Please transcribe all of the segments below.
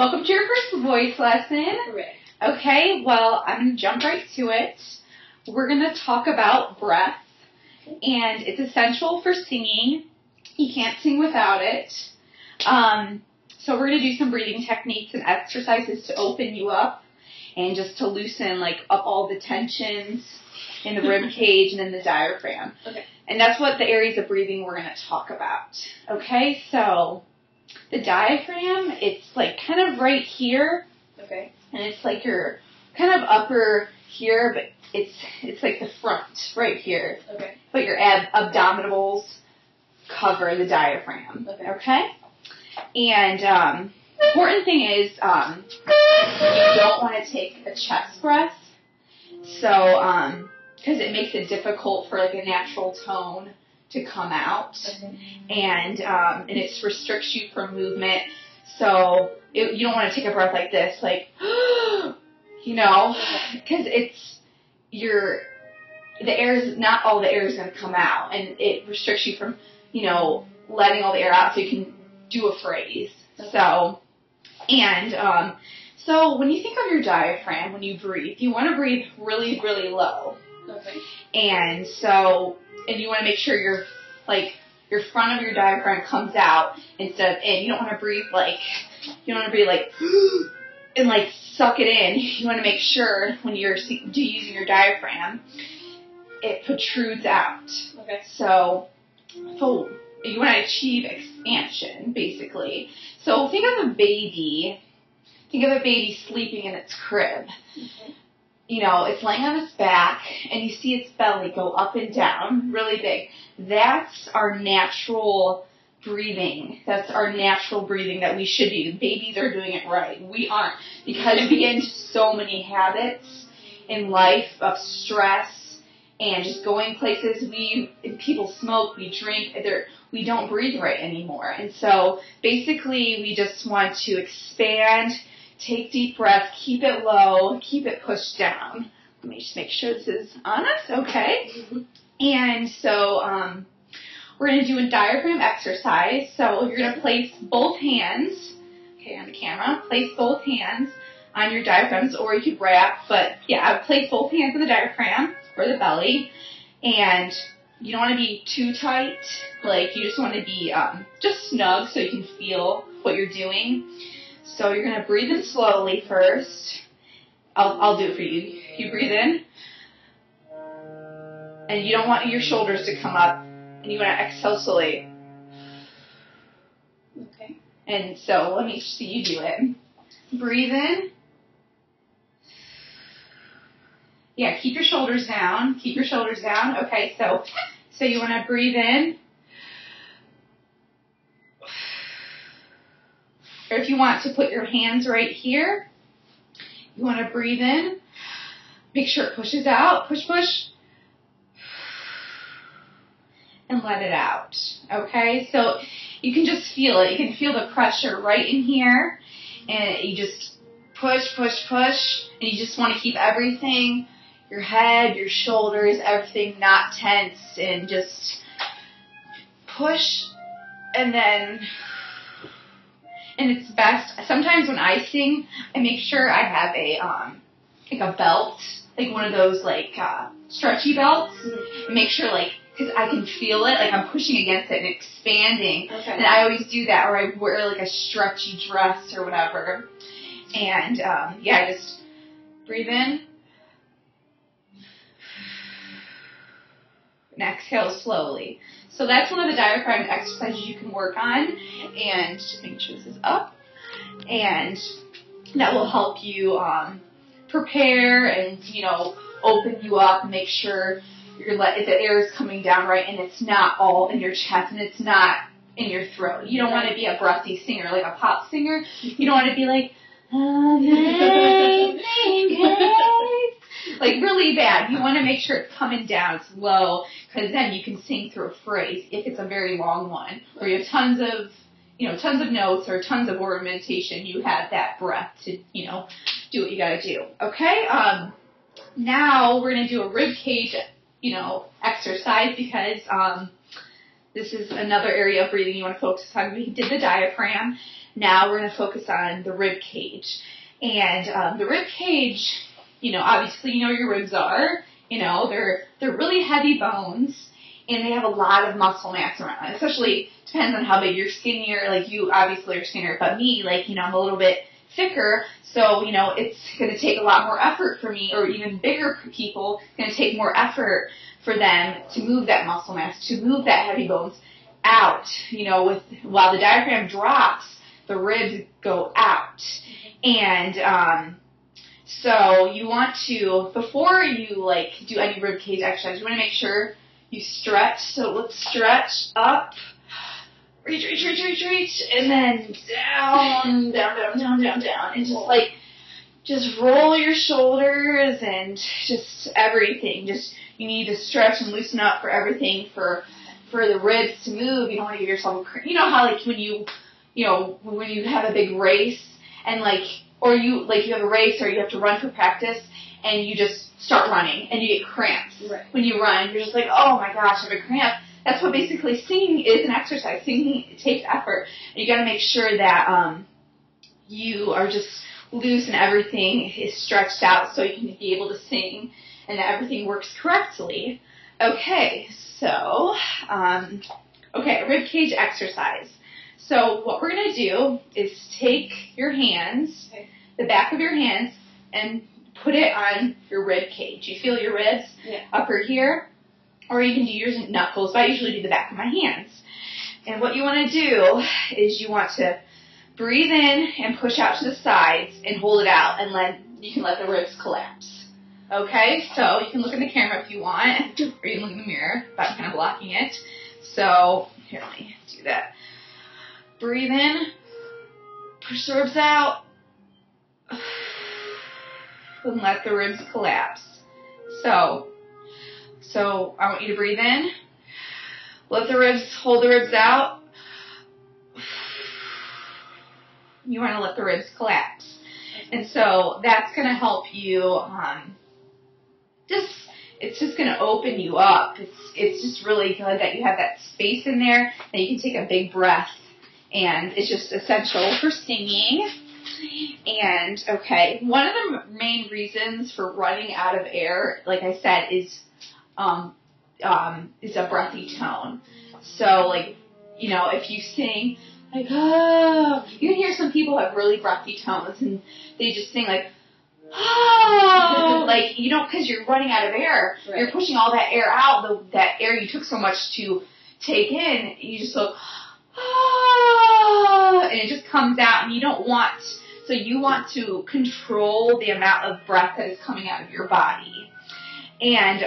Welcome to your first voice lesson. Correct. Okay, well, I'm going to jump right to it. We're going to talk about breath, and it's essential for singing. You can't sing without it. So we're going to do some breathing techniques and exercises to open you up and just to loosen up all the tensions in the rib cage and in the diaphragm. Okay. And that's what the areas of breathing we're going to talk about. Okay, so the diaphragm, it's kind of right here. Okay. And it's your kind of upper here, but it's like the front right here. Okay. But your abdominals cover the diaphragm. Okay. And important thing is you don't want to take a chest breath. So because it makes it difficult for a natural tone to come out. Okay. And it restricts you from movement. So you don't want to take a breath like this, because not all the air is going to come out, and it restricts you from, letting all the air out so you can do a phrase. Okay. So when you think of your diaphragm, when you breathe, you want to breathe really, really low. Okay. And you want to make sure your front of your diaphragm comes out instead of in. You don't want to breathe and suck it in. You want to make sure when you're using your diaphragm, it protrudes out. Okay. So you want to achieve expansion, basically. So think of a baby sleeping in its crib. Okay. It's laying on its back, and you see its belly go up and down really big. That's our natural breathing. That's our natural breathing that we should do. Babies are doing it right. We aren't. Because we get into so many habits in life of stress and just going places. People smoke, we drink, we don't breathe right anymore. And so basically we just want to expand. Take deep breaths, keep it low, keep it pushed down. Let me just make sure this is on us, okay? Mm-hmm. And so we're going to do a diaphragm exercise. So you're going to place both hands, on the camera, place both hands on your diaphragms, or you could wrap, but I would place both hands on the diaphragm or the belly. And you don't want to be too tight, you just want to be just snug so you can feel what you're doing. So you're going to breathe in slowly first. I'll do it for you. You breathe in. And you don't want your shoulders to come up. And you want to exhale slowly. Okay. And so let me see you do it. Breathe in. Yeah, keep your shoulders down. Keep your shoulders down. Okay, so you want to breathe in. Or if you want to put your hands right here, you want to breathe in. Make sure it pushes out. Push, push. And let it out. Okay? So you can just feel it. You can feel the pressure right in here. And you just push, push, push. And you just want to keep everything, your head, your shoulders, everything not tense. And just push. And then... And it's best, sometimes when I sing, I make sure I have a belt, one of those, stretchy belts. Mm-hmm. And make sure, because I can feel it, I'm pushing against it and expanding. Okay. And I always do that, or I wear, a stretchy dress or whatever. And, I just breathe in. And exhale slowly. So that's one of the diaphragm exercises you can work on, and just make sure this is up, and that will help you prepare and open you up and make sure the air is coming down right, and it's not all in your chest and it's not in your throat. You don't want to be a breathy singer, like a pop singer. You don't want to be really bad. You want to make sure it's coming down, it's low, because then you can sing through a phrase if it's a very long one, where you have tons of notes or tons of ornamentation. You have that breath to, do what you got to do. Okay? Now we're going to do a rib cage, exercise because this is another area of breathing you want to focus on. We did the diaphragm. Now we're going to focus on the rib cage. And the rib cage, obviously your ribs are. They're really heavy bones, and they have a lot of muscle mass around it. Especially depends on how big you're skinnier. Like you obviously are skinnier, but me, I'm a little bit thicker. So it's going to take a lot more effort for me, or even bigger people. It's going to take more effort for them to move that muscle mass, to move that heavy bones out. While the diaphragm drops, the ribs go out. And so you want to, before you do any rib cage exercise, you want to make sure you stretch. So let's stretch up, reach, and then down, and just roll your shoulders and just everything. You need to stretch and loosen up for everything, for the ribs to move. You don't want to give yourself how when you have a big race and or you have a race or you have to run for practice and you just start running and you get cramps. Right. When you run, you're just oh my gosh, I have a cramp. That's what basically singing is, an exercise. Singing, it takes effort. And you got to make sure that you are just loose and everything is stretched out so you can be able to sing and that everything works correctly. Okay, so rib cage exercise. So what we're going to do is take your hands, the back of your hands, and put it on your rib cage. You feel your ribs upper here, or you can do your knuckles, but I usually do the back of my hands. And what you want to do is you want to breathe in and push out to the sides and hold it out, and you can let the ribs collapse. Okay, so you can look in the camera if you want, or you can look in the mirror, but I'm kind of blocking it. So here, let me do that. Breathe in, push the ribs out, and let the ribs collapse. So I want you to breathe in, hold the ribs out. You want to let the ribs collapse. And so that's going to help you, it's just going to open you up. It's just really good that you have that space in there, that you can take a big breath. And it's just essential for singing. And, one of the main reasons for running out of air, like I said, is a breathy tone. So, if you sing, you can hear some people have really breathy tones, and they just sing because you're running out of air. Right. You're pushing all that air out, that air you took so much to take in, you just go, and it just comes out, and you want to control the amount of breath that is coming out of your body. And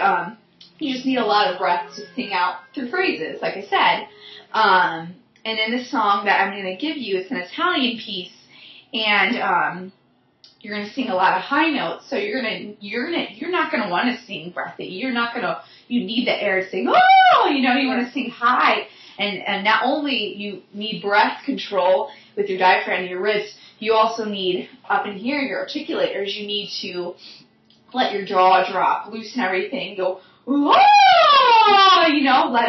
you just need a lot of breath to sing out through phrases, like I said. And in this song that I'm going to give you, it's an Italian piece, and you're going to sing a lot of high notes, so you're not going to want to sing breathy. You need the air to sing, you want to sing high. And not only you need breath control with your diaphragm and your ribs, you also need, up in here, your articulators, you need to let your jaw drop, loosen everything, go, let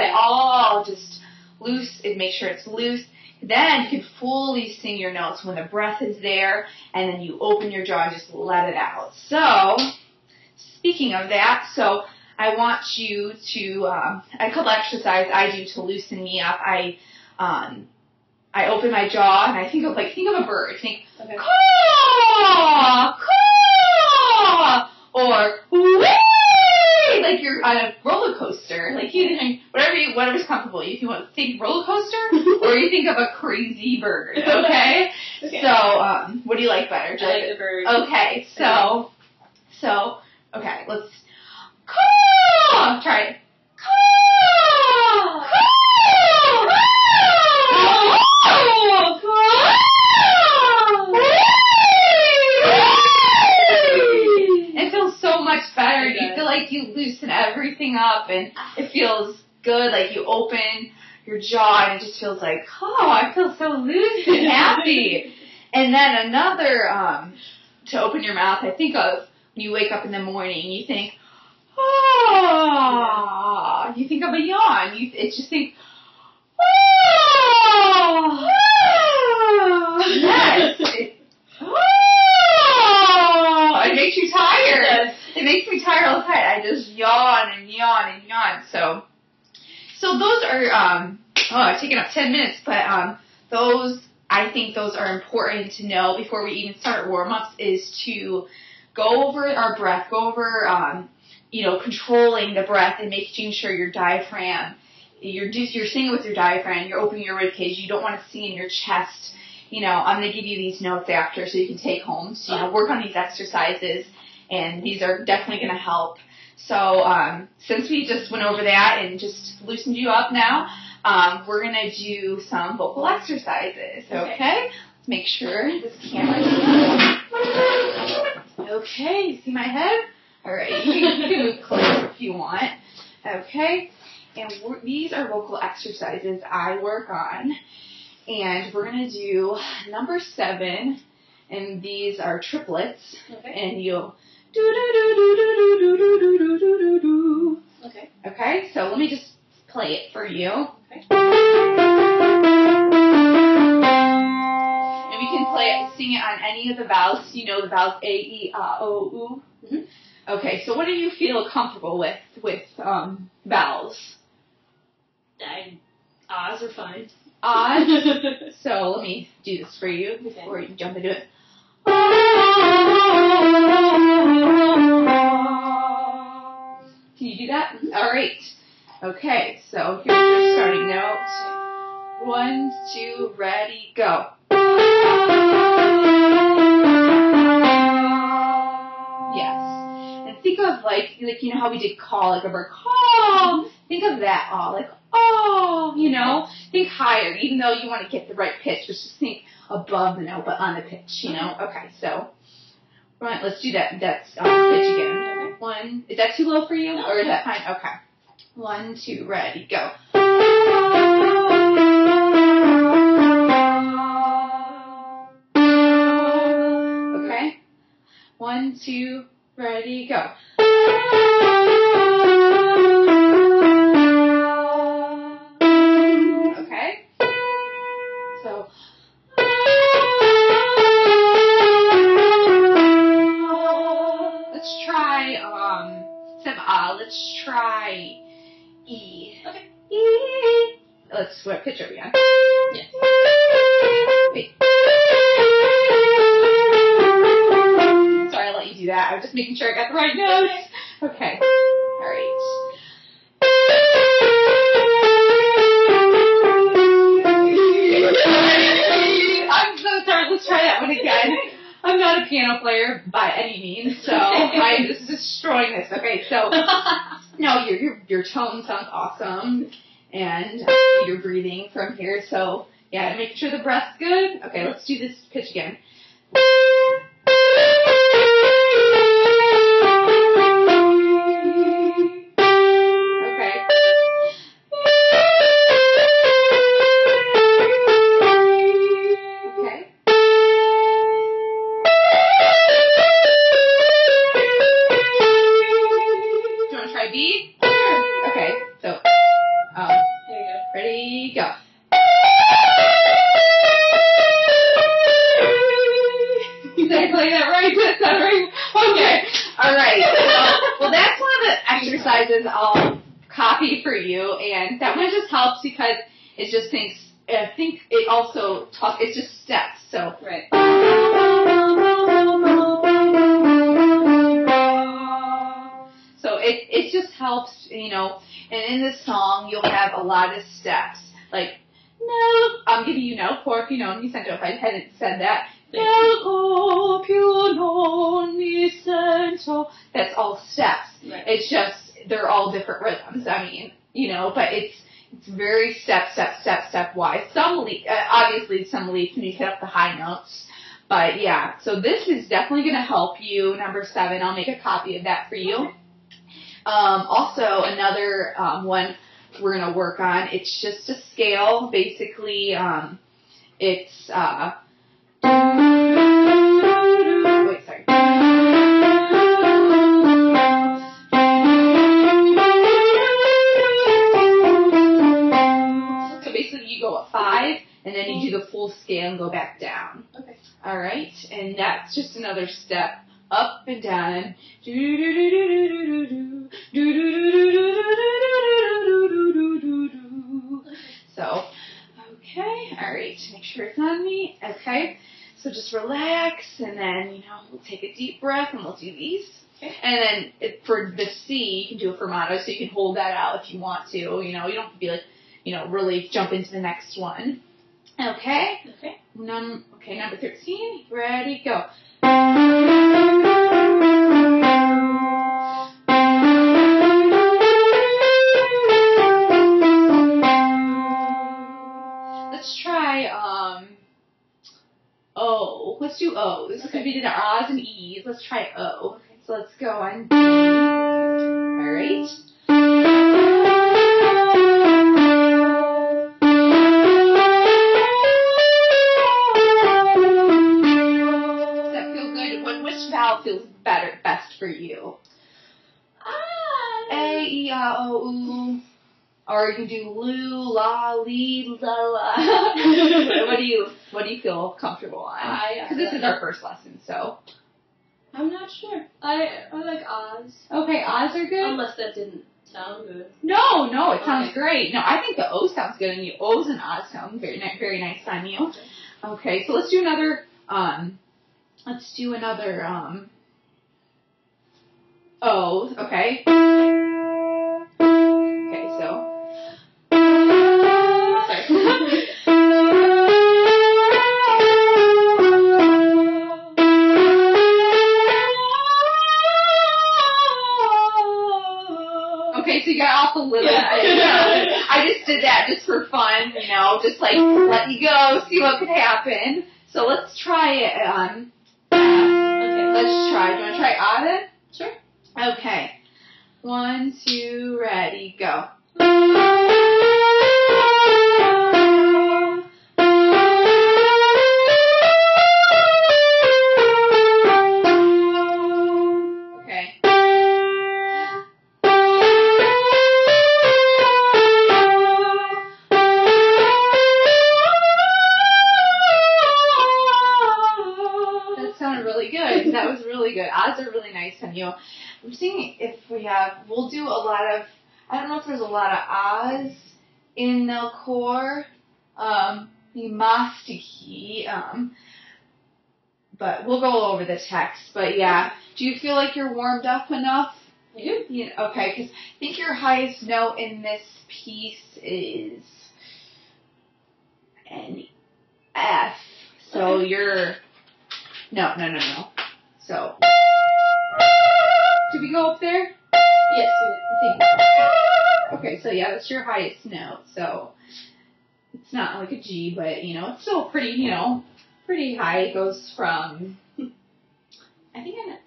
it all just loose, and make sure it's loose. Then you can fully sing your notes when the breath is there, and then you open your jaw and just let it out. So, speaking of that, I want you to, a couple exercises I do to loosen me up. I open my jaw and I think of a bird. Think, caw, caw, or whee, like you're on a roller coaster. Whatever's comfortable. If you want to think roller coaster, or you think of a crazy bird. Okay. Okay. So, what do you like better? I like the bird. Okay. So, let's. Caw! Try it. Caw! It feels so much better. You feel like you loosen everything up, and it feels good. Like you open your jaw, and it just feels like, I feel so loose and happy. And then another, to open your mouth, I think of when you wake up in the morning, you think, you think of a yawn. It's just think, Yes. It makes you tired. It makes me tired all the time. I just yawn and yawn and yawn. So those are, I've taken up 10 minutes, but I think those are important to know before we even start warm-ups, is to go over our breath, go over, controlling the breath and making sure your diaphragm, you're singing with your diaphragm, you're opening your ribcage, you don't want to sing in your chest. I'm going to give you these notes after so you can take home. So, work on these exercises, and these are definitely going to help. So, since we just went over that and just loosened you up now, we're going to do some vocal exercises, okay? Let's make sure this camera is okay, see my head? All right, you can move closer if you want, okay? And these are vocal exercises I work on. And we're going to do number 7, and these are triplets. Okay. And you'll do. Okay. Okay, so let me just play it for you. Okay. And we can sing it on any of the vowels. The vowels A, E, A, O, U. Mm-hmm. Okay, so what do you feel comfortable with vowels? Ahs are fine. Ahs. So let me do this for you before you jump into it. Can you do that? All right. Okay, so here's your starting note. 1, 2, ready, go. Yes. And think of like how we did call, like a bird call. Think of that all, like think higher, even though you want to get the right pitch, just think above the note, but on the pitch, Okay, so let's do that. That's pitch again. Okay. 1, is that too low for you, or is that fine? Okay. 1, 2, ready, go. Okay. 1, 2, ready, go. Let's try E. Okay. E. Let's switch pitch over again. Yes. Wait. Sorry, I'll let you do that. I'm just making sure I got the right notes. Okay. All right. I'm so sorry. Let's try that one again. I'm not a piano player by any means, so I'm just destroying this. Okay, so no, your tone sounds awesome, and you're breathing from here. So yeah, making sure the breath's good. Okay, let's do this pitch again. Okay. B? Sure. Okay, so, there you go. Ready, go. Did I play that right? That's not right. Okay, alright. Well, that's one of the exercises I'll copy for you, and that one just helps because it just thinks, I think it also talks, it's just steps, so. Right. So it just helps, and in this song, you'll have a lot of steps. Like, no, I'm giving you no por più non mi sento. If I hadn't said that, no più non mi sento. That's all steps. Right. It's just, they're all different rhythms. I mean, but it's very step-wise. Obviously some leads when you hit up the high notes. But yeah, so this is definitely going to help you. Number 7, I'll make a copy of that for you. Okay. Also, another one we're going to work on, it's just a scale. Basically, it's, wait, sorry. So and go back down. Okay. All right, and that's just another step up and down. So, okay, all right, make sure it's on me. Okay, so just relax, and then, we'll take a deep breath, and we'll do these. Okay. And then for the C, you can do a fermato, so you can hold that out if you want to. You don't have to be like, really jump into the next one. Okay? Okay. Number 13. Ready, go. Let's try, O. Let's do O's. Okay. Because we did R's and E's. Let's try O. Okay. So let's go on D. All right. Which vowel feels best for you? A, E, I, O, U. Or you can do lu, la, li, la, la. What do you feel comfortable on? Because this is our first lesson, so. I'm not sure. I like Oz. Okay, Oz are good? Unless that didn't sound good. No, it sounds great. No, I think the O sounds good on you. O's and Oz sound very nice on you. Okay, so let's do another, O, okay? Okay, so. Sorry. Okay, so you got off a little bit. I just did that just for fun, just like let you go, see what could happen. So let's try it. Okay, let's try. Do you want to try A then? Sure. Okay. 1, 2, ready, go. Okay. That sounded really good. That was really good. Oz are really nice on you. I'm seeing if we'll do a lot of, I don't know if there's a lot of Oz in the core, mastiki, but we'll go over the text. But yeah, do you feel like you're warmed up enough? I do. Okay, because I think your highest note in this piece is an F. So you're, no. So, did we go up there? Yes, I think. Okay, so yeah, that's your highest note. So it's not like a G, but it's still pretty, pretty high. It goes from, I think, an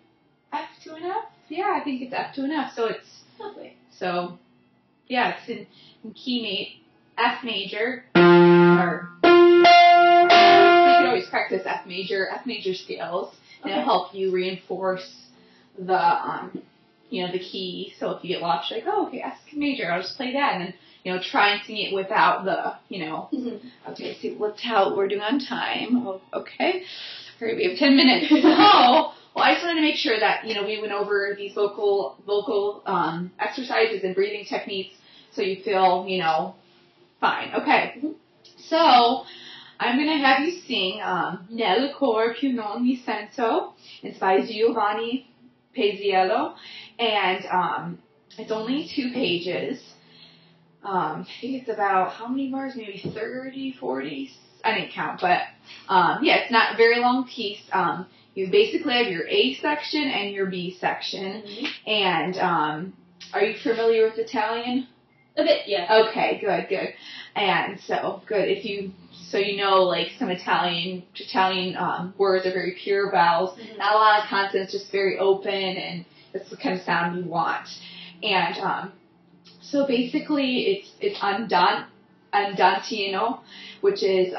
F to an F. Yeah, I think it's F to an F. So it's Lovely. So yeah, it's in key F major. Or you can always practice F major scales, and it'll help you reinforce the the key. So if you get lost, you're like, oh, okay, F major, I'll just play that, and then try and sing it without the Mm-hmm. Okay, so let's how we're doing on time. Oh, okay, all right, we have 10 minutes. So well, I just wanted to make sure that we went over these vocal exercises and breathing techniques, so you feel fine. Okay, so I'm going to have you sing Nel cor più non mi sento. It's by Giovanni Paisiello, and it's only 2 pages. I think it's about, how many bars? Maybe 30, 40? I didn't count, but yeah, it's not a very long piece. You basically have your A section and your B section. Mm-hmm. And are you familiar with Italian? A bit, yeah. Okay, good. And so, good. Like some Italian words are very pure vowels. Mm-hmm. Not a lot of consonants, just very open, and that's the kind of sound you want. And so basically, it's andantino, which is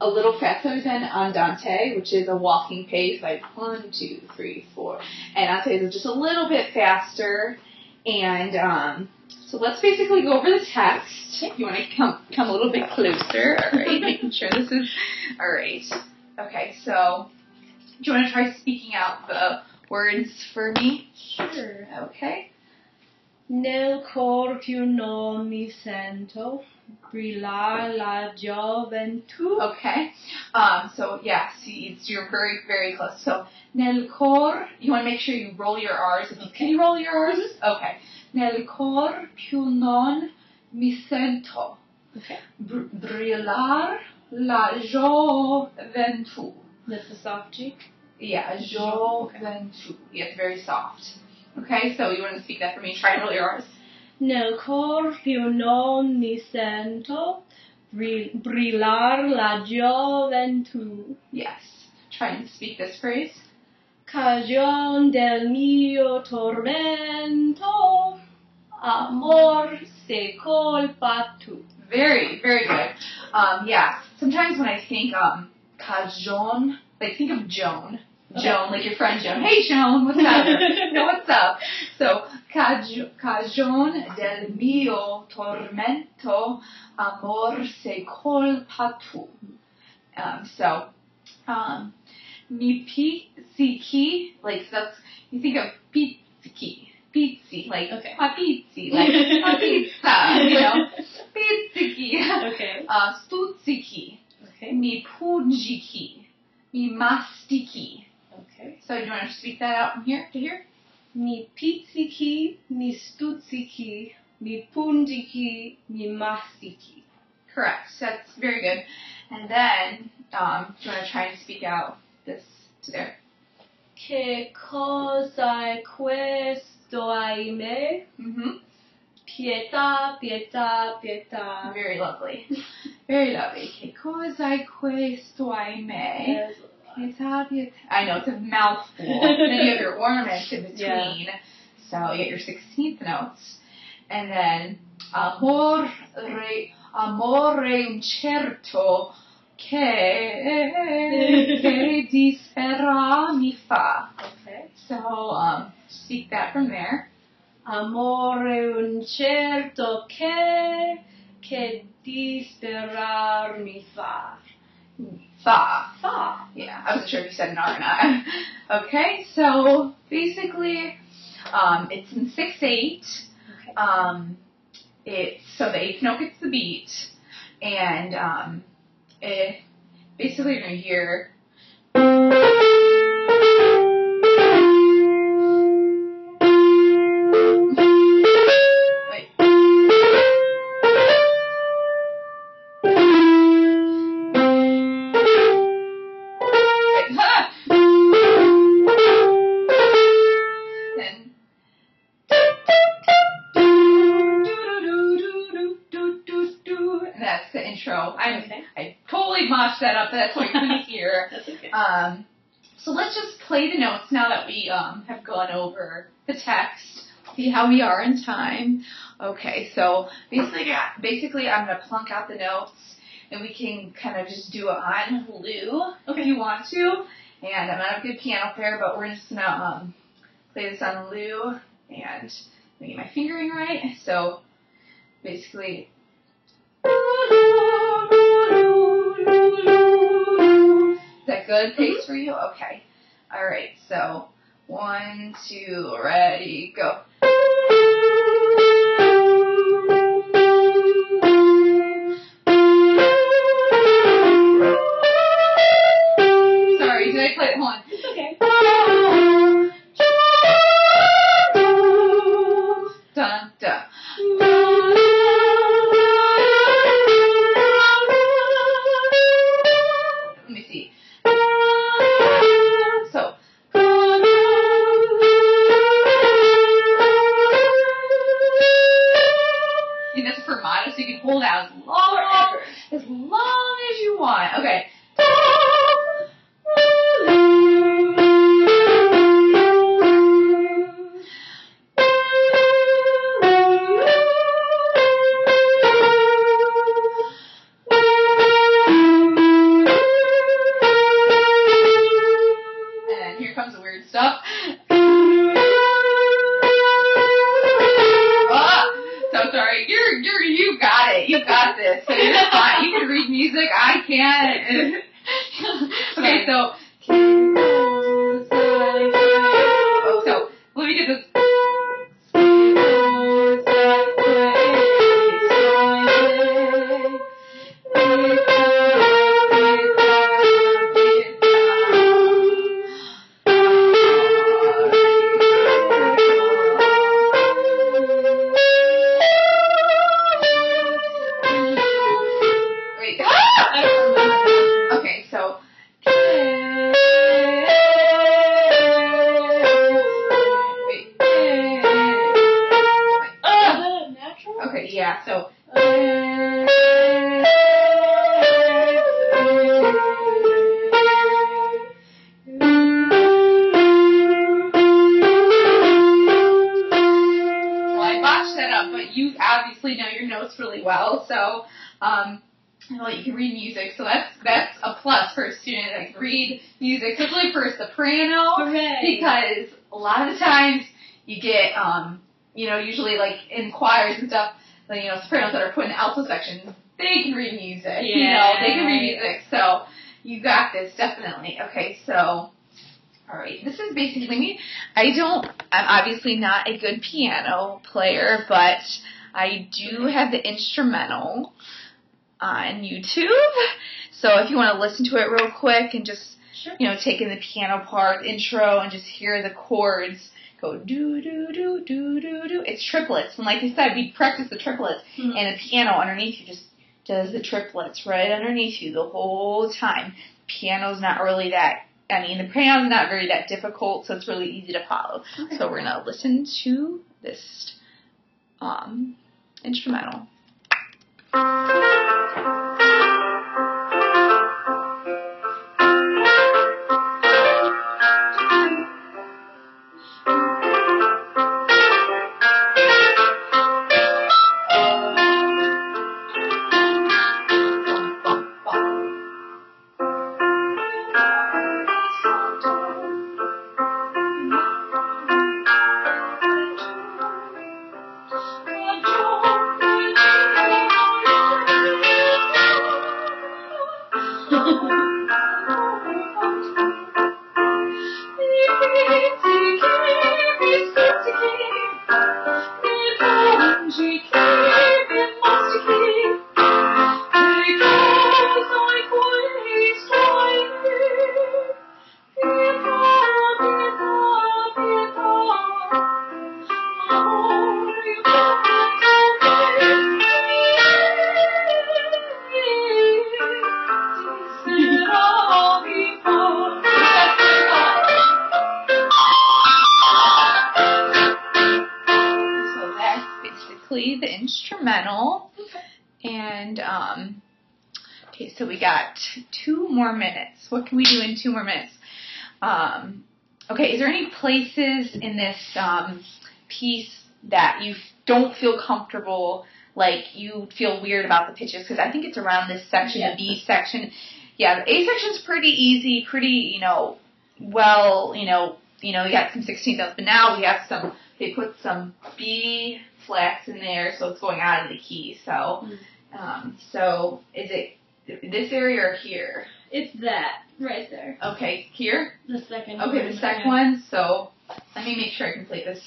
a little faster than andante, which is a walking pace, like 1, 2, 3, 4. And andante is just a little bit faster. And so let's basically go over the text. You want to come a little bit closer. All right, making sure this is all right. Okay, so do you want to try speaking out the words for me? Sure. Okay. Nel cor più non mi sento brillar la gioventù. Okay. So yeah, see, you're very, very close. So nel cor, you want to make sure you roll your R's. Can you roll your R's? Mm-hmm. Okay. Nel cor più non mi sento Okay. brillar la gioventù. That's the soft G. Yeah, gioventù. Yeah, it's very soft. Okay, so you want to speak that for me. Try and roll your R's. Nel cor più non mi sento brillar la gioventù. Yes. Try and speak this phrase. Cagion del mio tormento, amor se colpa tu. Very, very good. Yeah. Sometimes when I think cajon, like think of Joan. Joan, like your friend Joan. Hey Joan, what's up? What's up? So cagion del mio tormento, amor se colpa tu. Mi pizzichi, like that's, you think of pizzi, like Okay. pizzi, like pizza, you know, pizzichi. Okay. Stuzzichi, Okay. mi pungiki, mi mastiki. Okay. So do you want to speak that out from here to here? Mi pizzichi, mi stuzzichi, mi pungiki, mi mastiki. Correct. That's very good. And then, do you want to try and speak out this to there? Che cos'è questo, ahimè? Mm-hmm. Pietà, pietà, pietà. Very lovely. Very lovely. Che cos'è questo, ahimè? Pietà, pietà. I know, it's a mouthful. Then you have your ornaments in between. Yeah. So you get your 16th notes. And then, amore incerto che dispera mi fa. Okay. So, speak that from there. Amore incerto che disperar mi fa. Fa. Fa. Yeah, I wasn't sure if you said an R or not. Okay, so basically, it's in 6/8. Okay. So the eighth note gets the beat, and basically you're gonna hear. That's the intro. I totally botched that up. That's what you couldn't hear. That's okay. So let's just play the notes now that we have gone over the text. See how we are in time. Okay, so basically I'm gonna plunk out the notes, and we can kind of just do it on Lou if you want to. And I'm not a good piano player, but we're just gonna play this on Lou, and let me get my fingering right. So basically. Is that good pace for you? Okay. All right. So 1, 2, ready, go. Sorry, did I play it? Hold on. It's okay. Dun, dun. Let me see. So. And that's a fermata, so you can hold out as long as you want. Okay. And here comes the weird stuff. music. I can't. Okay, so. Oh, so let me get this. Okay, so. Okay, yeah, so. Well, I botched that up, but you obviously know your notes really well, so, well, you can read music, so that's a plus for a student that can read music, especially for a soprano. Hooray. Because a lot of the times you get, usually like in choirs and stuff, sopranos that are put in alto sections, they can read music. Yeah. They can read music, so you got this, definitely. Okay, so, alright, this is basically me. I'm obviously not a good piano player, but I do have the instrumental on YouTube. So if you want to listen to it real quick and just, take in the piano part, intro, and just hear the chords go do, do, do, do, do, do. It's triplets. And like I said, we practice the triplets, and the piano underneath you just does the triplets right underneath you the whole time. Piano's not really the piano's not very that difficult, so it's really easy to follow. Okay. So we're going to listen to this instrumental. The instrumental. And okay, so we got 2 more minutes. What can we do in 2 more minutes? Okay, is there any places in this piece that you don't feel comfortable, like you feel weird about the pitches? Because I think it's around this section, the B section. Yeah, the A section's pretty easy, pretty, we got some 16th notes, but now we have they put some B flats in there, so it's going out of the key. So, so is it this area or here? It's that right there. Okay, here. The second. Okay, the second one. So let me make sure I can play this.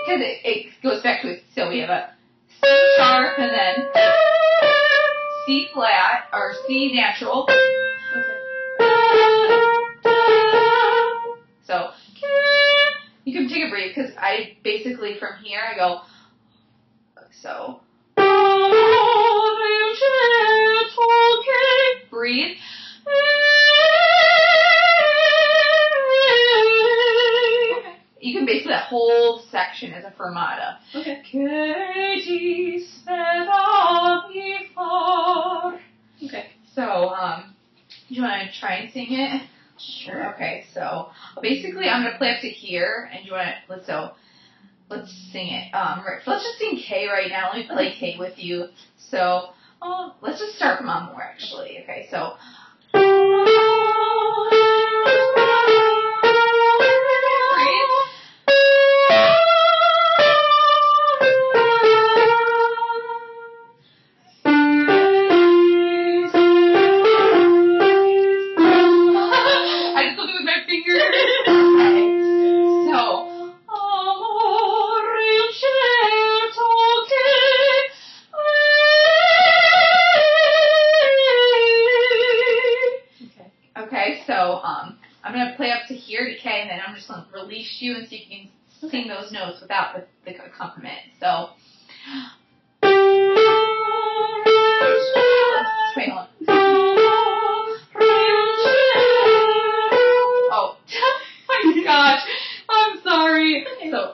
Because it goes back to it. So we have a C sharp and then C flat, or C natural. Okay. So, you can take a breathe, because I basically, from here, I go, so. Breathe. Okay. You can basically, that whole section is a fermata. Okay. Okay. So, do you want to try and sing it? Sure. Okay, so basically I'm going to play up to here, and you want to, let's sing it. Let's just sing K right now. Let me play K with you. So, let's just start from on more, actually. Okay, so. play up to here to K, and then I'm just going to release you and see if you can sing those notes without the accompaniment. So. Wait, hold on. Oh. Oh my gosh. I'm sorry. So.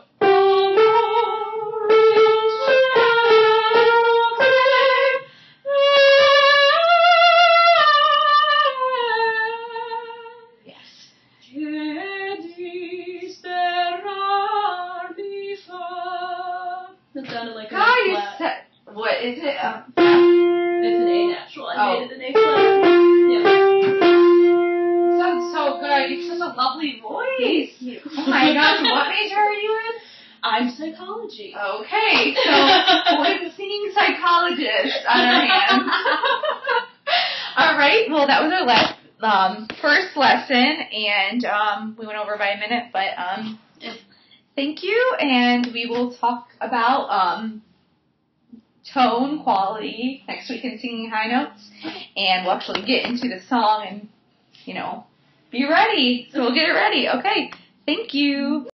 That sounded like God, an A flat. What is it? It's an A natural. I made it an A flat. Yeah. Sounds so good. You have such a lovely voice. Thank you. Oh my gosh, what major are you in? I'm psychology. Okay, so we have a singing psychologist on our hands. All right, well that was our first lesson, and we went over by a minute, but thank you, and we will talk about tone quality next week in singing high notes, and we'll actually get into the song and, be ready. So we'll get it ready. Okay, thank you.